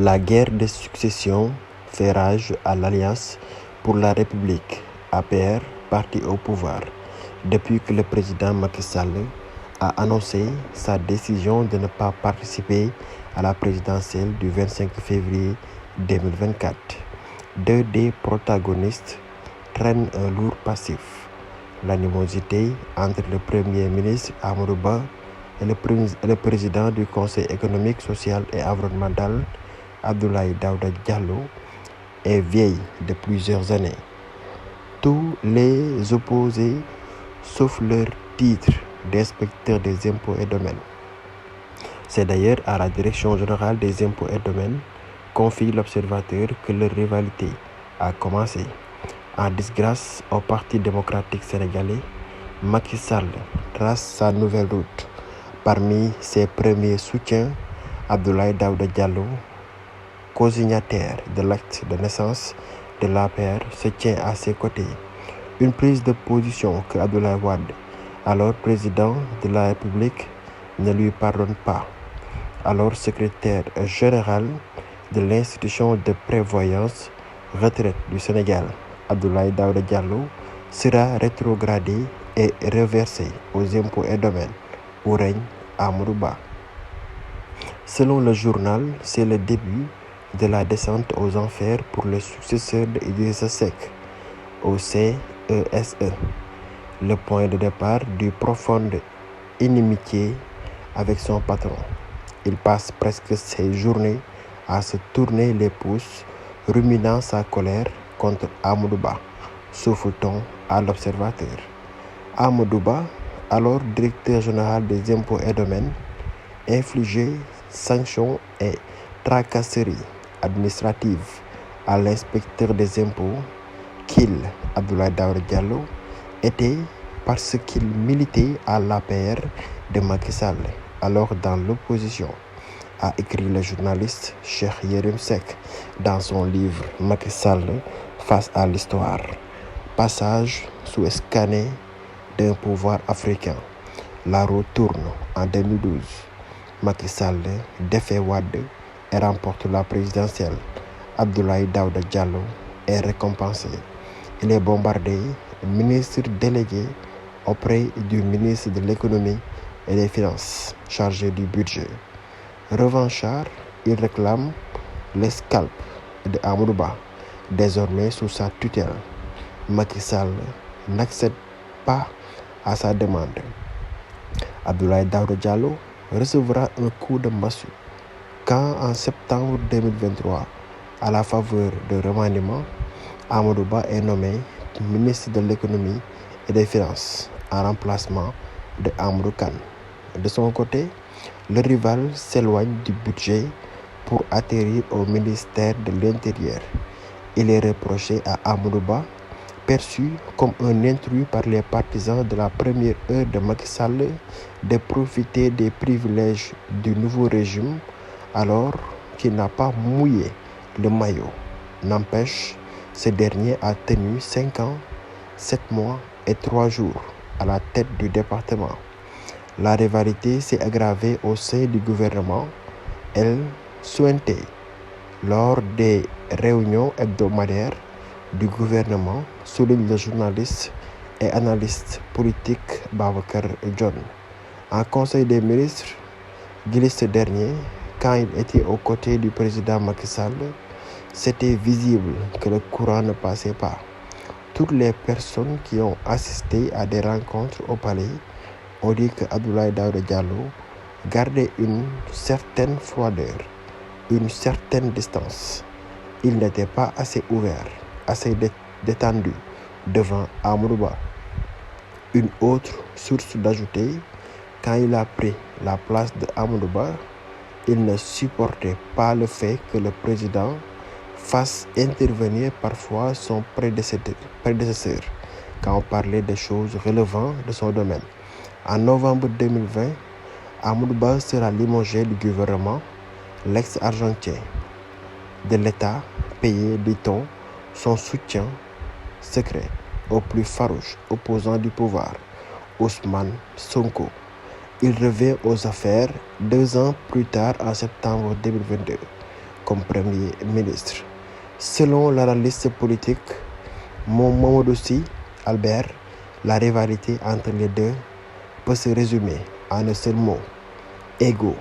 La guerre de succession fait rage à l'Alliance pour la République, APR, parti au pouvoir, depuis que le président Macky Sall a annoncé sa décision de ne pas participer à la présidentielle du 25 février 2024. Deux des protagonistes traînent un lourd passif. L'animosité entre le Premier ministre Amadou Ba et le président du Conseil économique, social et environnemental, Abdoulaye Daouda Diallo, est vieille de plusieurs années. Tous les opposés, sauf leur titre d'inspecteur des impôts et domaines. C'est d'ailleurs à la Direction générale des impôts et domaines, confie l'Observateur, que leur rivalité a commencé. En disgrâce au Parti démocratique sénégalais, Macky Sall trace sa nouvelle route. Parmi ses premiers soutiens, Abdoulaye Daouda Diallo, co-signataire de l'acte de naissance de l'APR, se tient à ses côtés. Une prise de position que Abdoulaye Wade, alors président de la République, ne lui pardonne pas. Alors secrétaire général de l'institution de prévoyance retraite du Sénégal, Abdoulaye Daouda Diallo sera rétrogradé et reversé aux impôts et domaines où règne Amadou Ba. Selon le journal, c'est le début de la descente aux enfers pour le successeur de Idrissa Seck au CESE, le point de départ d'une profonde inimitié avec son patron. Il passe presque ses journées à se tourner les pouces, ruminant sa colère contre Amadou Ba, souffle-t-on à l'Observateur. Amadou Ba, alors directeur général des impôts et domaines, infligé sanctions et tracasseries administratives à l'inspecteur des impôts qu'il, Abdoulaye Daouda Diallo, était parce qu'il militait à l'APR de Macky Sall, alors dans l'opposition, a écrit le journaliste Cheikh Yérim Seck dans son livre Macky Sall face à l'histoire. Passage sous scanner d'un pouvoir africain. La roue tourne en 2012. Macky Sall défait Wade et remporte la présidentielle. Abdoulaye Daouda Diallo est récompensé. Il est bombardé, ministre délégué auprès du ministre de l'économie et des finances, chargé du budget. Revanchard, il réclame les scalps de Amadou Ba, désormais sous sa tutelle. Macky Sall n'accède pas à sa demande. Abdoulaye Daouda Diallo recevra un coup de massue quand, en septembre 2023, à la faveur de remaniement, Amadou Ba est nommé ministre de l'économie et des finances en remplacement de Amadou Kane. De son côté, le rival s'éloigne du budget pour atterrir au ministère de l'Intérieur. Il est reproché à Amadou Ba, perçu comme un intrus par les partisans de la première heure de Macky Sall, de profiter des privilèges du nouveau régime alors qu'il n'a pas mouillé le maillot. N'empêche, ce dernier a tenu 5 ans, 7 mois et 3 jours à la tête du département. La rivalité s'est aggravée au sein du gouvernement. Elle suintait lors des réunions hebdomadaires du gouvernement, souligne le journaliste et analyste politique Babacar John. En Conseil des ministres, glisse ce dernier, quand il était aux côtés du président Macky Sall, c'était visible que le courant ne passait pas. Toutes les personnes qui ont assisté à des rencontres au palais ont dit que Abdoulaye Daouda Diallo gardait une certaine froideur, une certaine distance. Il n'était pas assez ouvert, assez détendu devant Amadou Ba. Une autre source d'ajouter, quand il a pris la place de Amadou Ba, il ne supportait pas le fait que le président fasse intervenir parfois son prédécesseur quand on parlait des choses relevant de son domaine. En novembre 2020, Amadou Ba sera limogé du gouvernement. L'ex-argentin de l'État payé, dit-on, son soutien secret au plus farouche opposant du pouvoir, Ousmane Sonko. Il revient aux affaires 2 ans plus tard, en septembre 2022, comme Premier ministre. Selon l'analyste politique Mamadou Sy Albert, la rivalité entre les deux peut se résumer en un seul mot: ego.